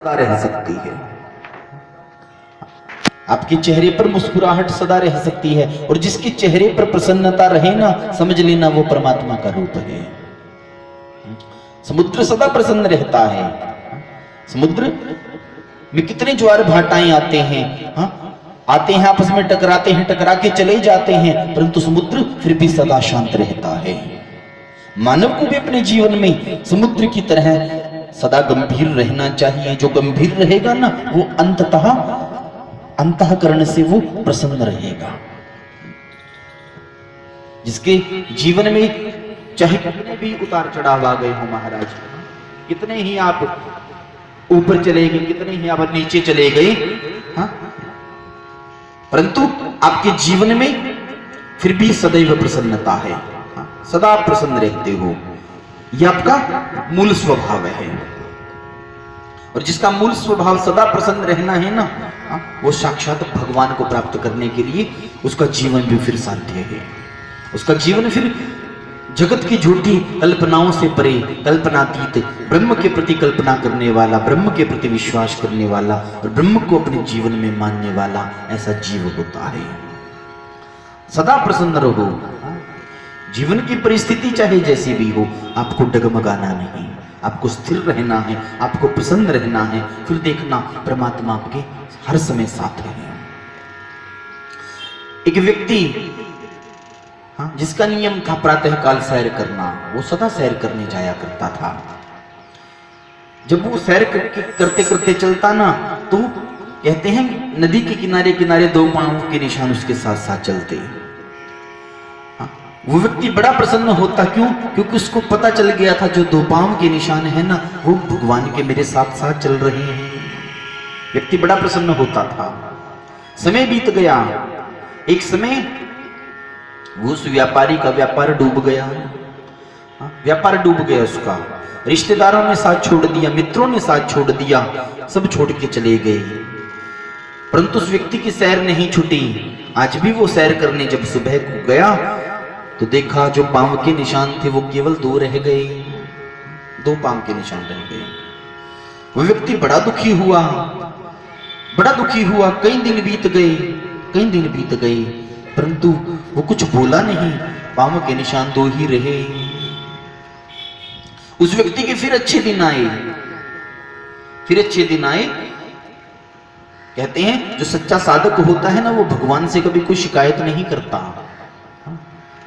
रह सकती है, आपके चेहरे पर मुस्कुराहट सदा रह सकती है, और जिसके चेहरे पर प्रसन्नता रहे ना, समझ लेना वो परमात्मा का रूप है। समुद्र सदा प्रसन्न रहता है। समुद्र में कितने ज्वार भाटाएं आते हैं, आते हैं आपस में टकराते हैं, टकरा के चले जाते हैं, परंतु समुद्र फिर भी सदा शांत रहता है। मानव को भी अपने जीवन में समुद्र की तरह सदा गंभीर रहना चाहिए। जो गंभीर रहेगा ना, वो अंतःकरण से वो प्रसन्न रहेगा। जिसके जीवन में चाहे कितने भी उतार चढ़ाव आ गए हो महाराज, कितने ही आप ऊपर चले गए, कितने ही आप नीचे चले गए, परंतु आपके जीवन में फिर भी सदैव प्रसन्नता है, सदा आप प्रसन्न रहते हो। यह आपका मूल स्वभाव है। और जिसका मूल स्वभाव सदा प्रसन्न रहना है ना, वो साक्षात भगवान को प्राप्त करने के लिए उसका जीवन भी फिर साध्य है। उसका जीवन फिर जगत की झूठी कल्पनाओं से परे, कल्पनातीत, ब्रह्म के प्रति कल्पना करने वाला, ब्रह्म के प्रति विश्वास करने वाला और ब्रह्म को अपने जीवन में मानने वाला ऐसा जीव होता है। सदा प्रसन्न रहो। जीवन की परिस्थिति चाहे जैसी भी हो, आपको डगमगाना नहीं, आपको स्थिर रहना है, आपको प्रसन्न रहना है। फिर देखना परमात्मा आपके हर समय साथ है। एक व्यक्ति जिसका नियम था प्रातः काल सैर करना, वो सदा सैर करने जाया करता था। जब वो सैर करते करते चलता ना, तो कहते हैं नदी के किनारे किनारे दो पांव के निशान उसके साथ साथ चलते। वो व्यक्ति बड़ा प्रसन्न होता। क्यों? क्योंकि उसको पता चल गया था जो दो पांव के निशान है ना, वो भगवान के मेरे साथ साथ चल रहे हैं। व्यक्ति बड़ा प्रसन्न होता था। समय बीत गया। एक समय वो उस व्यापारी का व्यापार डूब गया। व्यापार डूब गया उसका। रिश्तेदारों ने साथ छोड़ दिया, मित्रों ने साथ छोड़ दिया, सब छोड़ के चले गए। परंतु उस व्यक्ति की सैर नहीं छूटी। आज भी वो सैर करने जब सुबह को गया तो देखा जो पांव के निशान थे वो केवल दो रह गए। दो पांव के निशान रह गए। वो व्यक्ति बड़ा दुखी हुआ, बड़ा दुखी हुआ। कई दिन बीत गए, कई दिन बीत गए, परंतु वो कुछ बोला नहीं। पांव के निशान दो ही रहे। उस व्यक्ति के फिर अच्छे दिन आए, फिर अच्छे दिन आए। कहते हैं जो सच्चा साधक होता है ना, वो भगवान से कभी कोई शिकायत नहीं करता।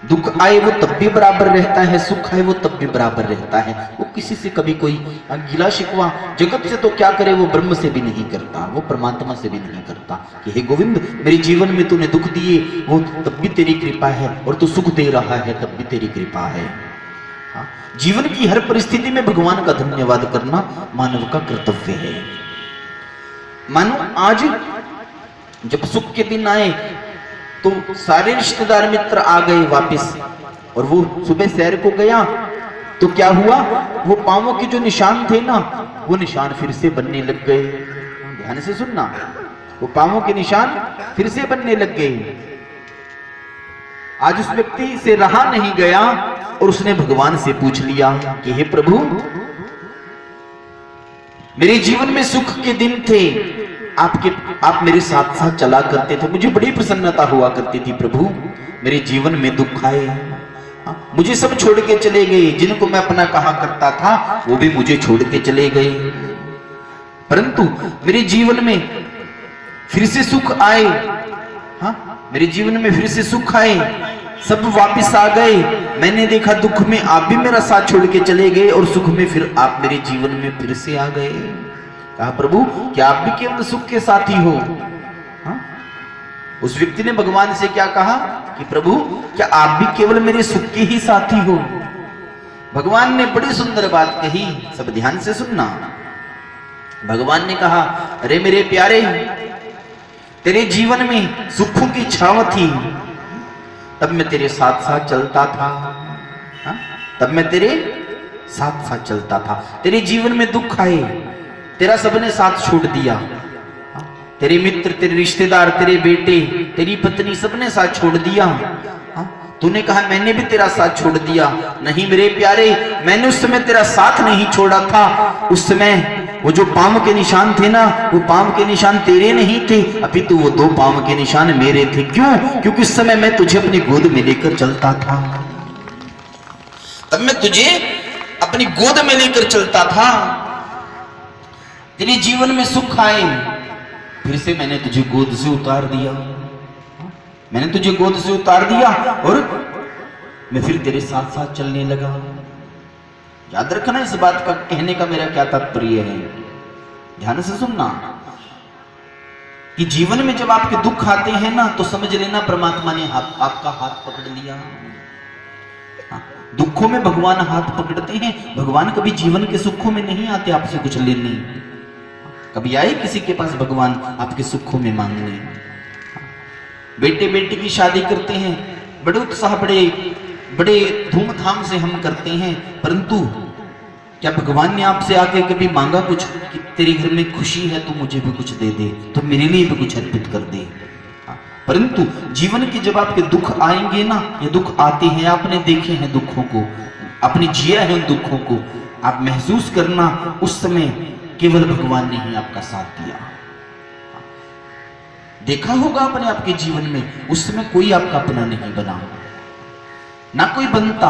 दुख आए वो तब भी बराबर रहता है, सुख आए वो तब भी बराबर रहता है। वो किसी से कभी कोई गिला शिकवा, जगत से तो क्या करे, वो ब्रह्म से भी नहीं करता, वो परमात्मा से भी नहीं करता कि हे गोविंद, मेरे जीवन में तूने दुख दिए, वो तब भी तेरी कृपा है, और तू सुख दे रहा है तब भी तेरी कृपा है। जीवन की हर परिस्थिति में भगवान का धन्यवाद करना मानव का कर्तव्य है। मानो आज जब सुख के दिन आए तो सारे रिश्तेदार मित्र आ गए वापस, और वो सुबह सैर को गया तो क्या हुआ, वो पांवों के जो निशान थे ना, वो निशान फिर से बनने लग गए। ध्यान से सुनना, वो पांवों के निशान फिर से बनने लग गए। आज उस व्यक्ति से रहा नहीं गया और उसने भगवान से पूछ लिया कि हे प्रभु, मेरे जीवन में सुख के दिन थे, आप मेरे साथ साथ चला करते थे, मुझे बड़ी प्रसन्नता हुआ करती थी। प्रभु, मेरे जीवन में दुख आए, मुझे सब छोड़ के चले गए। जिनको मैं अपना कहा करता था वो भी मुझे छोड़ के चले गए। परंतु मेरे जीवन में फिर से सुख आए। मेरे जीवन में फिर से सुख आए, सब वापस आ गए। मैंने देखा दुख में आप भी मेरा साथ छोड़ के चले गए, और सुख में फिर आप मेरे जीवन में फिर से आ गए। कहा प्रभु, क्या आप भी केवल सुख के साथी हो? उस व्यक्ति ने भगवान से क्या कहा कि प्रभु, क्या आप भी केवल मेरे सुख के ही साथी हो? भगवान ने बड़ी सुंदर बात कही, सब ध्यान से सुनना। भगवान ने कहा, अरे मेरे प्यारे, तेरे जीवन में सुखों की छाव थी, तब मैं तेरे साथ साथ चलता था। तब मैं तेरे साथ साथ चलता था। तेरे जीवन में दुख आए, तेरा सबने साथ छोड़ दिया। तेरे मित्र, तेरे रिश्तेदार, तेरे बेटे, तेरी पत्नी, सबने साथ छोड़ दिया। तूने कहा मैंने भी तेरा साथ छोड़ दिया। नहीं मेरे प्यारे, मैंने उस समय तेरा साथ नहीं छोड़ा था। उस समय वो जो पांव के निशान थे ना, वो पांव के निशान तेरे नहीं थे, अभी तो वो 2 पांव के निशान मेरे थे। क्यों? क्योंकि उस समय मैं तुझे अपनी गोद में लेकर चलता था। तब मैं तुझे अपनी गोद में लेकर चलता था। तेरे जीवन में सुख आए, फिर से मैंने तुझे गोद से उतार दिया। मैंने तुझे गोद से उतार दिया और मैं फिर तेरे साथ साथ चलने लगा। याद रखना इस बात का कहने का मेरा क्या तात्पर्य है, ध्यान से सुनना कि जीवन में जब आपके दुख आते हैं ना, तो समझ लेना परमात्मा ने आपका हाथ पकड़ लिया। दुखों में भगवान हाथ पकड़ते हैं। भगवान कभी जीवन के सुखों में नहीं आते आपसे कुछ लेने। कभी आए किसी के पास भगवान आपके सुखों में मांगने? बेटे बेटी की शादी करते हैं, बड़े उत्साह बड़े धूमधाम से हम करते हैं, परंतु क्या भगवान ने आपसे आके कभी मांगा कुछ कि तेरे घर में खुशी है तो मुझे भी कुछ दे दे, तो मेरे लिए भी कुछ अर्पित कर दे? परंतु जीवन के जब आपके दुख आएंगे ना, ये दुख आते हैं, आपने देखे हैं दुखों को, आपने जिया है उन दुखों को, आप महसूस करना उस समय केवल भगवान ने ही आपका साथ दिया। देखा होगा आपने आपके जीवन में, उस समय कोई आपका अपना नहीं बना, ना कोई बनता।